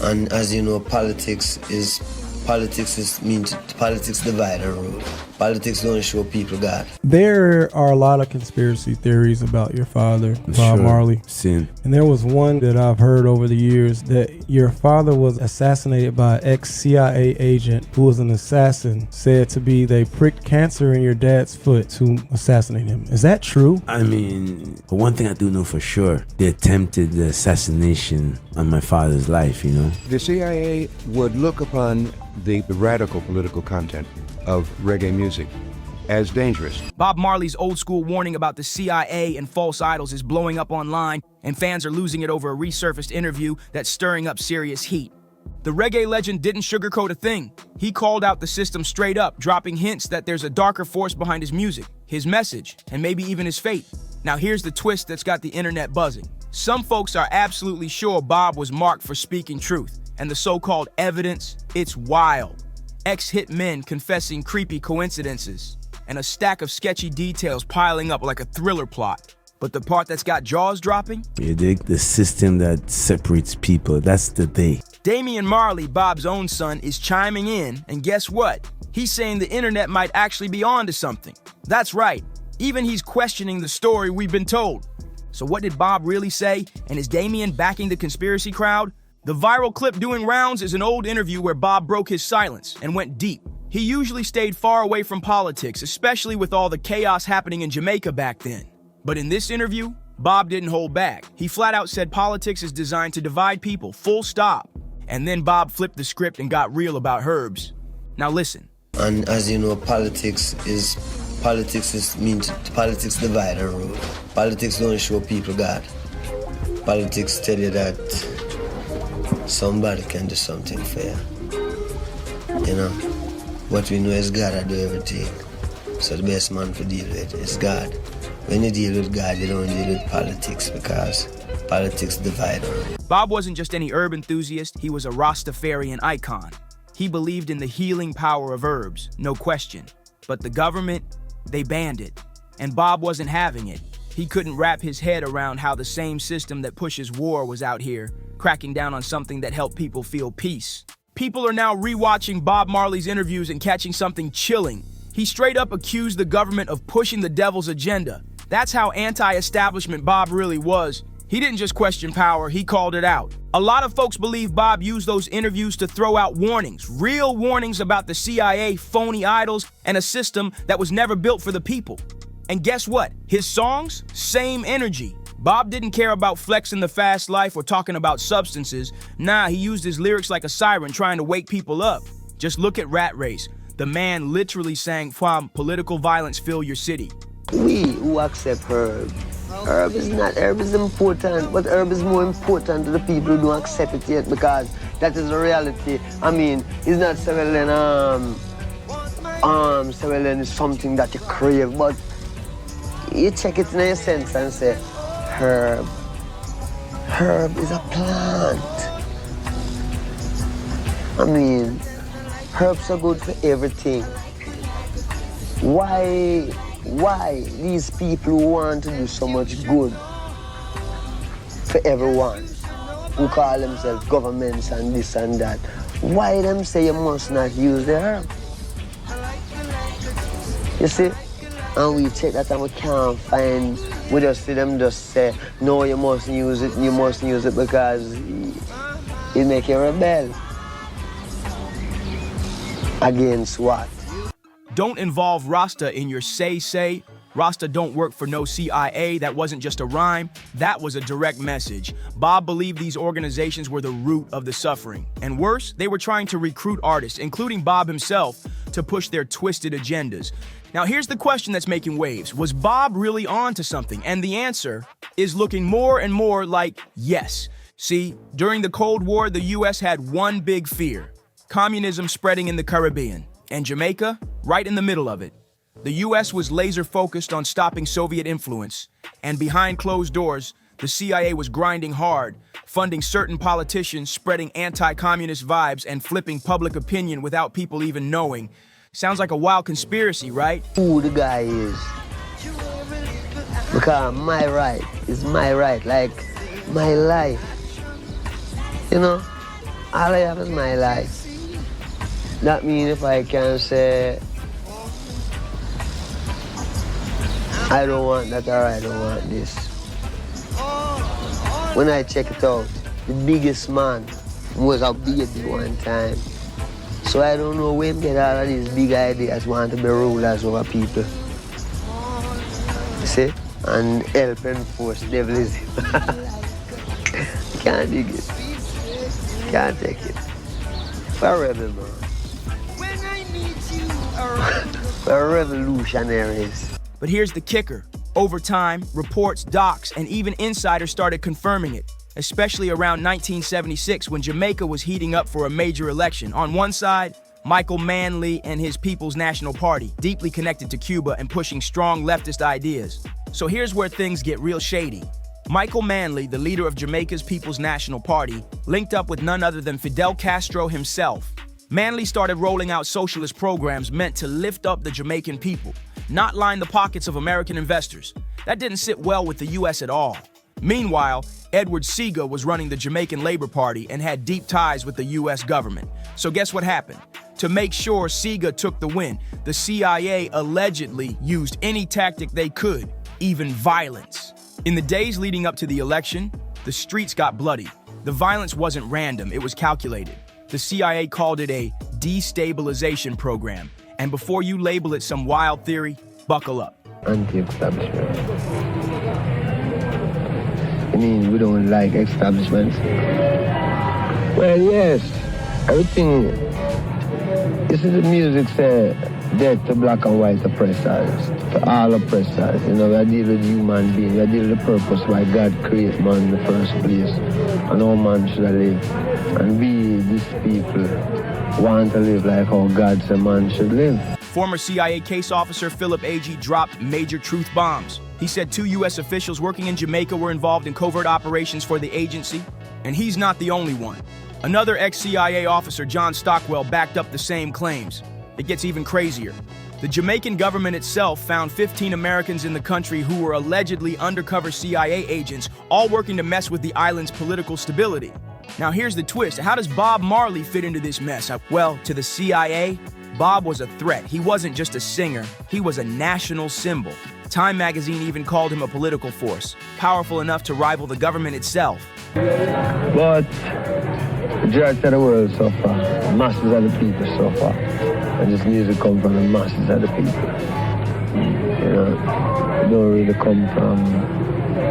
And as you know, politics means politics divide and rule. Politics don't show people God. There are a lot of conspiracy theories about your father, Bob Marley. Sin. And there was one that I've heard over the years that your father was assassinated by an ex-CIA agent who was an assassin, said to be they pricked cancer in your dad's foot to assassinate him. Is that true? I mean, one thing I do know for sure, they attempted the assassination on my father's life, you know. The CIA would look upon the radical political content of reggae music as dangerous. Bob Marley's old school warning about the CIA and false idols is blowing up online, and fans are losing it over a resurfaced interview that's stirring up serious heat. The reggae legend didn't sugarcoat a thing. He called out the system straight up, dropping hints that there's a darker force behind his music, his message, and maybe even his fate. Now here's the twist that's got the internet buzzing. Some folks are absolutely sure Bob was marked for speaking truth, and the so-called evidence, it's wild. Ex-hit men confessing creepy coincidences, and a stack of sketchy details piling up like a thriller plot. But the part that's got jaws dropping? You dig? The system that separates people, that's the they. Damian Marley, Bob's own son, is chiming in, and guess what? He's saying the internet might actually be onto something. That's right, even he's questioning the story we've been told. So what did Bob really say, and is Damian backing the conspiracy crowd? The viral clip doing rounds is an old interview where Bob broke his silence and went deep. He usually stayed far away from politics, especially with all the chaos happening in Jamaica back then. But in this interview, Bob didn't hold back. He flat out said politics is designed to divide people, full stop. And then Bob flipped the script and got real about herbs. Now listen. And as you know, politics means politics divide and rule. Politics don't show people God. Politics tell you that somebody can do something fair. You know? What we know is God that do everything. So the best man to deal with is God. When you deal with God, you don't deal with politics because politics divide. Bob wasn't just any herb enthusiast, he was a Rastafarian icon. He believed in the healing power of herbs, no question. But the government, they banned it. And Bob wasn't having it. He couldn't wrap his head around how the same system that pushes war was out here, cracking down on something that helped people feel peace. People are now rewatching Bob Marley's interviews and catching something chilling. He straight up accused the government of pushing the devil's agenda. That's how anti-establishment Bob really was. He didn't just question power, he called it out. A lot of folks believe Bob used those interviews to throw out warnings, real warnings about the CIA, phony idols, and a system that was never built for the people. And guess what? His songs, same energy. Bob didn't care about flexing the fast life or talking about substances. Nah, he used his lyrics like a siren trying to wake people up. Just look at Rat Race. The man literally sang from political violence fill your city. We who accept herb. Herb is important, but herb is more important to the people who don't accept it yet because that is the reality. I mean, it's not selling is something that you crave, but you check it in your sense and say, herb is a plant. I mean, herbs are good for everything. Why these people who want to do so much good for everyone, who call themselves governments and this and that, why them say you must not use the herb? You see? And we check that and we can't find, we just see them just say, no, you mustn't use it because it make you rebel. Against what? Don't involve Rasta in your say. Rasta don't work for no CIA. That wasn't just a rhyme. That was a direct message. Bob believed these organizations were the root of the suffering. And worse, they were trying to recruit artists, including Bob himself, to push their twisted agendas. Now here's the question that's making waves. Was Bob really on to something? And the answer is looking more and more like yes. See, during the Cold War, the US had one big fear: communism spreading in the Caribbean. And Jamaica, right in the middle of it. The US was laser focused on stopping Soviet influence, and behind closed doors, the CIA was grinding hard, funding certain politicians, spreading anti-communist vibes, and flipping public opinion without people even knowing. Sounds like a wild conspiracy, right? Who the guy is. Because my right is my right, like my life. You know? all I have is my life. That means if I can say, I don't want that or I don't want this. When I check it out, the biggest man was a baby one time. So I don't know where he get all of these big ideas, want to be rulers over people. You see? And help enforce devilism. Can't dig it. Can't take it. Forever, man. We're revolutionaries. But here's the kicker. Over time, reports, docs, and even insiders started confirming it, especially around 1976 when Jamaica was heating up for a major election. On one side, Michael Manley and his People's National Party, deeply connected to Cuba and pushing strong leftist ideas. So here's where things get real shady. Michael Manley, the leader of Jamaica's People's National Party, linked up with none other than Fidel Castro himself. Manley started rolling out socialist programs meant to lift up the Jamaican people, not line the pockets of American investors. That didn't sit well with the U.S. at all. Meanwhile, Edward Seaga was running the Jamaican Labor Party and had deep ties with the U.S. government. So guess what happened? To make sure Seaga took the win, the CIA allegedly used any tactic they could, even violence. In the days leading up to the election, the streets got bloody. The violence wasn't random, it was calculated. The CIA called it a destabilization program. And before you label it some wild theory, buckle up. Anti-establishment. I mean, we don't like establishments. Well, yes. Everything. This is the music say, death to black and white oppressors, to all oppressors. You know, we deal with human beings. We deal with the purpose why God created man in the first place. And how man should live. And we, these people, want to live like how God said man should live. Former CIA case officer Philip Agee dropped major truth bombs. He said 2 U.S. officials working in Jamaica were involved in covert operations for the agency, and he's not the only one. Another ex-CIA officer, John Stockwell, backed up the same claims. It gets even crazier. The Jamaican government itself found 15 Americans in the country who were allegedly undercover CIA agents, all working to mess with the island's political stability. Now here's the twist. How does Bob Marley fit into this mess? Well, to the CIA, Bob was a threat. He wasn't just a singer, he was a national symbol. Time magazine even called him a political force, powerful enough to rival the government itself. But the majority of the world suffer, masses of the people suffer, and this music comes from the masses of the people. You know, it don't really come from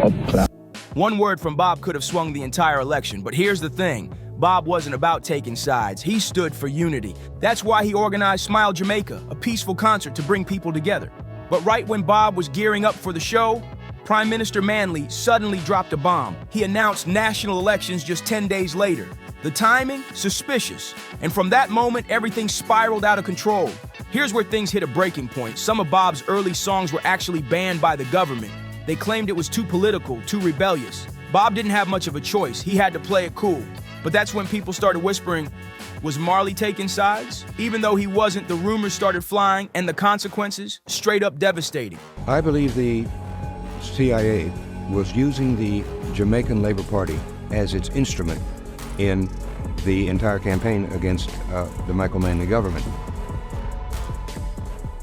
up class. One word from Bob could have swung the entire election, but here's the thing. Bob wasn't about taking sides. He stood for unity. That's why he organized Smile Jamaica, a peaceful concert to bring people together. But right when Bob was gearing up for the show, Prime Minister Manley suddenly dropped a bomb. He announced national elections just 10 days later. The timing? Suspicious. And from that moment, everything spiraled out of control. Here's where things hit a breaking point. Some of Bob's early songs were actually banned by the government. They claimed it was too political, too rebellious. Bob didn't have much of a choice. He had to play it cool. But that's when people started whispering, was Marley taking sides? Even though he wasn't, the rumors started flying and the consequences, straight up devastating. I believe the CIA was using the Jamaican Labor Party as its instrument in the entire campaign against the Michael Manley government.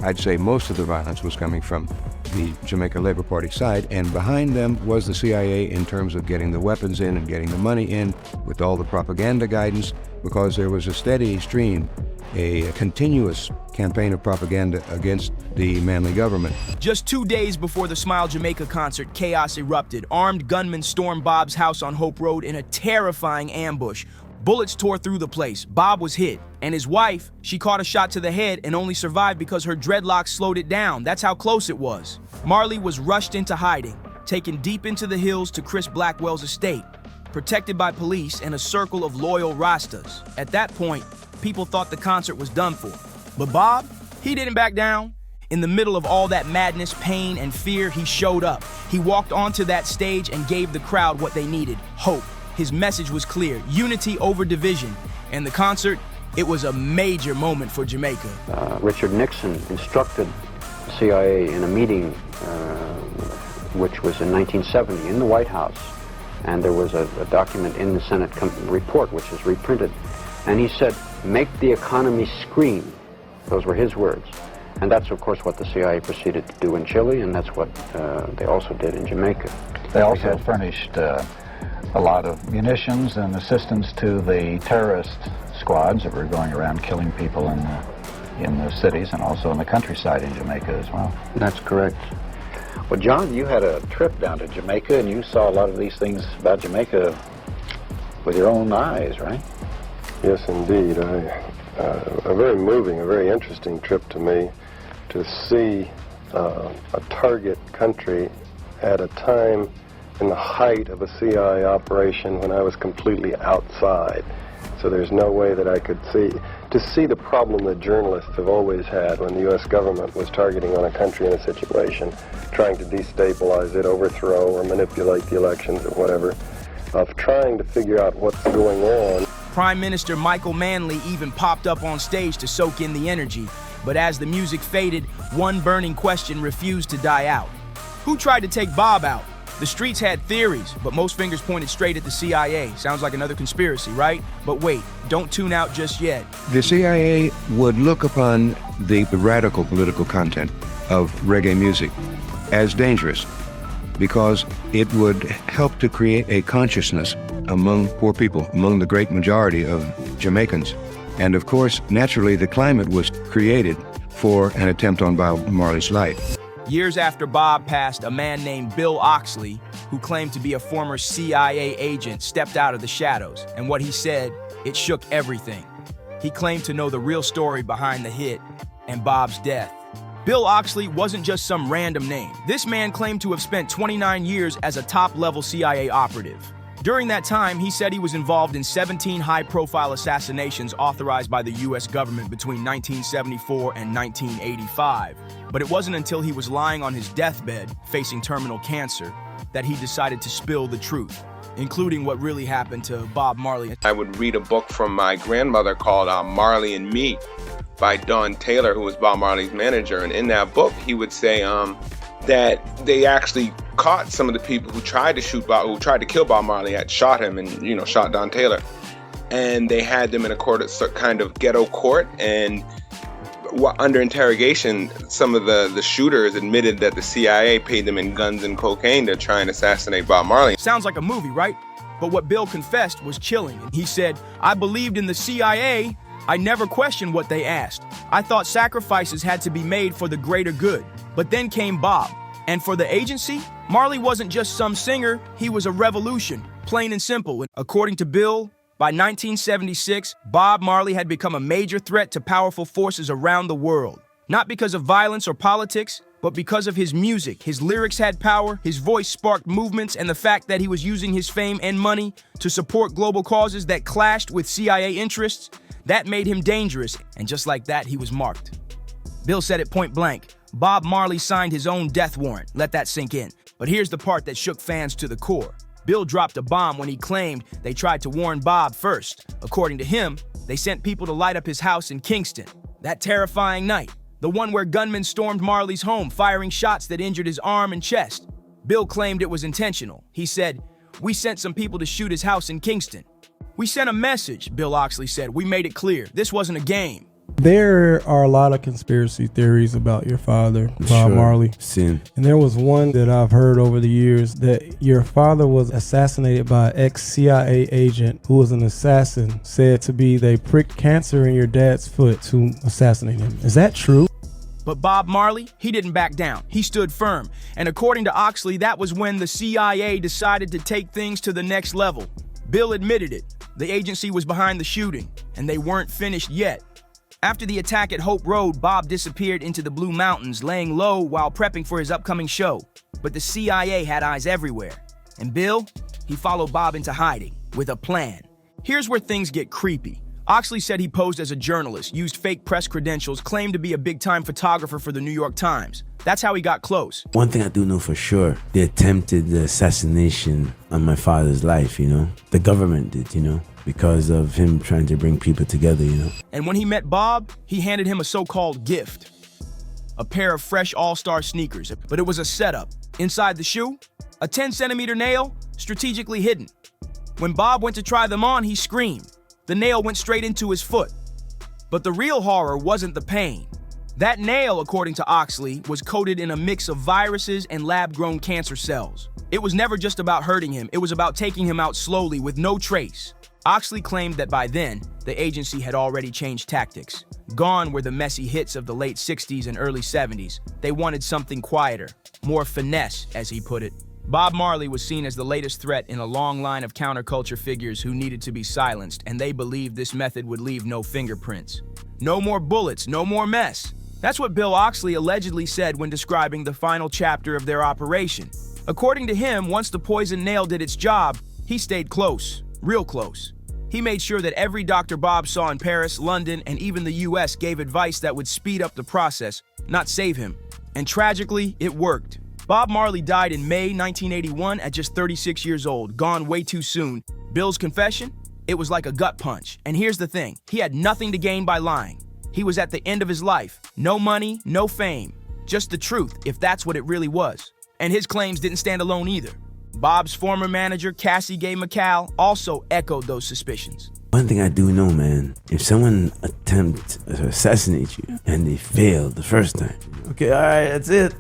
I'd say most of the violence was coming from the Jamaica Labor Party side, and behind them was the CIA in terms of getting the weapons in and getting the money in with all the propaganda guidance, because there was a steady stream, a continuous campaign of propaganda against the Manley government. Just 2 days before the Smile Jamaica concert, chaos erupted. Armed gunmen stormed Bob's house on Hope Road in a terrifying ambush. Bullets tore through the place. Bob was hit. And his wife, she caught a shot to the head and only survived because her dreadlocks slowed it down. That's how close it was. Marley was rushed into hiding, taken deep into the hills to Chris Blackwell's estate, protected by police and a circle of loyal Rastas. At that point, people thought the concert was done for. But Bob, he didn't back down. In the middle of all that madness, pain, and fear, he showed up. He walked onto that stage and gave the crowd what they needed, hope. His message was clear, unity over division. And the concert, it was a major moment for Jamaica. Richard Nixon instructed the CIA in a meeting, which was in 1970 in the White House, And there was a document in the Senate report, which is reprinted. And he said, make the economy scream. Those were his words. And that's, of course, what the CIA proceeded to do in Chile, and that's what they also did in Jamaica. They also furnished a lot of munitions and assistance to the terrorist squads that were going around killing people in the cities and also in the countryside in Jamaica as well. That's correct. Well, John, you had a trip down to Jamaica, and you saw a lot of these things about Jamaica with your own eyes, right? Yes, indeed. A very moving, a very interesting trip to me to see a target country at a time in the height of a CIA operation when I was completely outside. So there's no way that I could see the problem that journalists have always had when the U.S. government was targeting on a country in a situation, trying to destabilize it, overthrow, or manipulate the elections or whatever, of trying to figure out what's going on. Prime Minister Michael Manley even popped up on stage to soak in the energy, but as the music faded, one burning question refused to die out. Who tried to take Bob out? The streets had theories, but most fingers pointed straight at the CIA. Sounds like another conspiracy, right? But wait, don't tune out just yet. The CIA would look upon the radical political content of reggae music as dangerous because it would help to create a consciousness among poor people, among the great majority of Jamaicans. And of course, naturally, the climate was created for an attempt on Bob Marley's life. Years after Bob passed, a man named Bill Oxley, who claimed to be a former CIA agent, stepped out of the shadows. And what he said, it shook everything. He claimed to know the real story behind the hit and Bob's death. Bill Oxley wasn't just some random name. This man claimed to have spent 29 years as a top-level CIA operative. During that time, he said he was involved in 17 high-profile assassinations authorized by the U.S. government between 1974 and 1985. But it wasn't until he was lying on his deathbed, facing terminal cancer, that he decided to spill the truth, including what really happened to Bob Marley. I would read a book from my grandmother called Marley and Me by Don Taylor, who was Bob Marley's manager. And in that book, he would say that they actually caught some of the people who tried to kill Bob Marley, had shot him and, shot Don Taylor. And they had them in a kind of ghetto court, and under interrogation, some of the shooters admitted that the CIA paid them in guns and cocaine to try and assassinate Bob Marley. Sounds like a movie, right? But what Bill confessed was chilling. He said, "I believed in the CIA. I never questioned what they asked. I thought sacrifices had to be made for the greater good. But then came Bob. And for the agency, Marley wasn't just some singer, he was a revolution, plain and simple." According to Bill, by 1976, Bob Marley had become a major threat to powerful forces around the world. Not because of violence or politics, but because of his music. His lyrics had power, his voice sparked movements, and the fact that he was using his fame and money to support global causes that clashed with CIA interests, that made him dangerous, and just like that, he was marked. Bill said it point blank. Bob Marley signed his own death warrant. Let that sink in. But here's the part that shook fans to the core. Bill dropped a bomb when he claimed they tried to warn Bob first. According to him, they sent people to light up his house in Kingston. That terrifying night, the one where gunmen stormed Marley's home, firing shots that injured his arm and chest. Bill claimed it was intentional. He said, "We sent some people to shoot his house in Kingston. We sent a message," Bill Oxley said. "We made it clear. This wasn't a game." There are a lot of conspiracy theories about your father, Bob Marley. Sin. And there was one that I've heard over the years that your father was assassinated by an ex-CIA agent who was an assassin, said to be they pricked cancer in your dad's foot to assassinate him. Is that true? But Bob Marley, he didn't back down. He stood firm. And according to Oxley, that was when the CIA decided to take things to the next level. Bill admitted it. The agency was behind the shooting, and they weren't finished yet. After the attack at Hope Road, Bob disappeared into the Blue Mountains, laying low while prepping for his upcoming show. But the CIA had eyes everywhere. And Bill, he followed Bob into hiding with a plan. Here's where things get creepy. Oxley said he posed as a journalist, used fake press credentials, claimed to be a big-time photographer for the New York Times. That's how he got close. One thing I do know for sure, they attempted the assassination on my father's life, The government did, because of him trying to bring people together, And when he met Bob, he handed him a so-called gift. A pair of fresh all-star sneakers, but it was a setup. Inside the shoe, a 10-centimeter nail strategically hidden. When Bob went to try them on, he screamed. The nail went straight into his foot. But the real horror wasn't the pain. That nail, according to Oxley, was coated in a mix of viruses and lab-grown cancer cells. It was never just about hurting him, it was about taking him out slowly with no trace. Oxley claimed that by then, the agency had already changed tactics. Gone were the messy hits of the late 60s and early 70s. They wanted something quieter, more finesse, as he put it. Bob Marley was seen as the latest threat in a long line of counterculture figures who needed to be silenced, and they believed this method would leave no fingerprints. No more bullets, no more mess. That's what Bill Oxley allegedly said when describing the final chapter of their operation. According to him, once the poison nail did its job, he stayed close, real close. He made sure that every Dr. Bob saw in Paris, London, and even the US gave advice that would speed up the process, not save him. And tragically, it worked. Bob Marley died in May 1981 at just 36 years old, gone way too soon. Bill's confession? It was like a gut punch. And here's the thing, he had nothing to gain by lying. He was at the end of his life. No money, no fame. Just the truth, if that's what it really was. And his claims didn't stand alone either. Bob's former manager, Cassie Gay McCall, also echoed those suspicions. One thing I do know, man, if someone attempts to assassinate you and they fail the first time, okay, all right, that's it.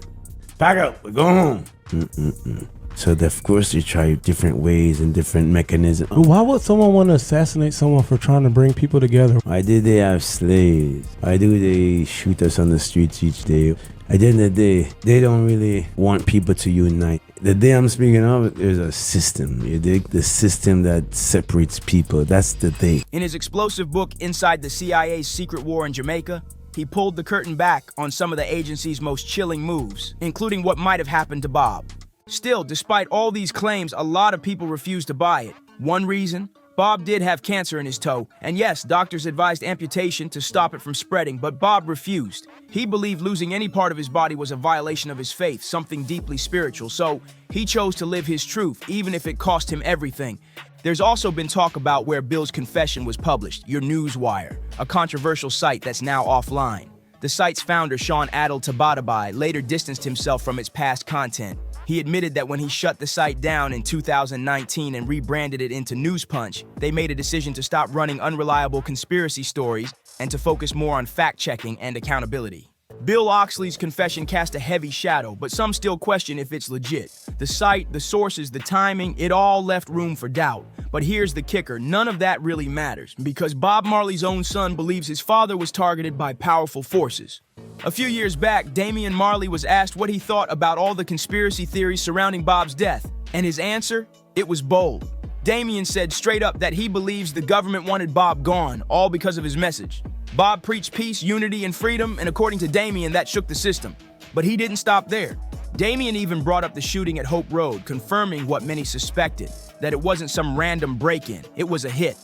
Pack up, we're going home. So, of course, they try different ways and different mechanisms. But why would someone want to assassinate someone for trying to bring people together? Why did they have slaves? Why do they shoot us on the streets each day? At the end of the day, they don't really want people to unite. The day I'm speaking of, there's a system, you dig? The system that separates people, that's the thing. In his explosive book, Inside the CIA's Secret War in Jamaica, he pulled the curtain back on some of the agency's most chilling moves, including what might have happened to Bob. Still, despite all these claims, a lot of people refused to buy it. One reason? Bob did have cancer in his toe, and yes, doctors advised amputation to stop it from spreading, but Bob refused. He believed losing any part of his body was a violation of his faith, something deeply spiritual, so he chose to live his truth, even if it cost him everything. There's also been talk about where Bill's confession was published, Your Newswire, a controversial site that's now offline. The site's founder, Sean Adel Tabatabai, later distanced himself from its past content. He admitted that when he shut the site down in 2019 and rebranded it into News Punch, they made a decision to stop running unreliable conspiracy stories and to focus more on fact-checking and accountability. Bill Oxley's confession cast a heavy shadow, but some still question if it's legit. The site, the sources, the timing, it all left room for doubt. But here's the kicker, none of that really matters, because Bob Marley's own son believes his father was targeted by powerful forces. A few years back, Damian Marley was asked what he thought about all the conspiracy theories surrounding Bob's death, and his answer? It was bold. Damian said straight up that he believes the government wanted Bob gone, all because of his message. Bob preached peace, unity, and freedom, and according to Damian, that shook the system. But he didn't stop there. Damian even brought up the shooting at Hope Road, confirming what many suspected, that it wasn't some random break-in, it was a hit.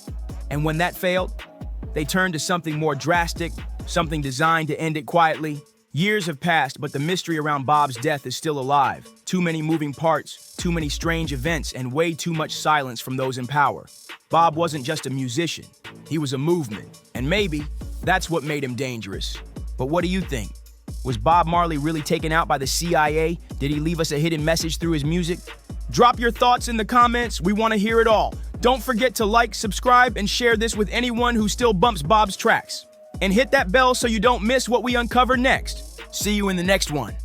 And when that failed, they turned to something more drastic, something designed to end it quietly. Years have passed, but the mystery around Bob's death is still alive. Too many moving parts, too many strange events, and way too much silence from those in power. Bob wasn't just a musician, he was a movement. And maybe that's what made him dangerous. But what do you think? Was Bob Marley really taken out by the CIA? Did he leave us a hidden message through his music? Drop your thoughts in the comments, we want to hear it all. Don't forget to like, subscribe, and share this with anyone who still bumps Bob's tracks. And hit that bell so you don't miss what we uncover next. See you in the next one.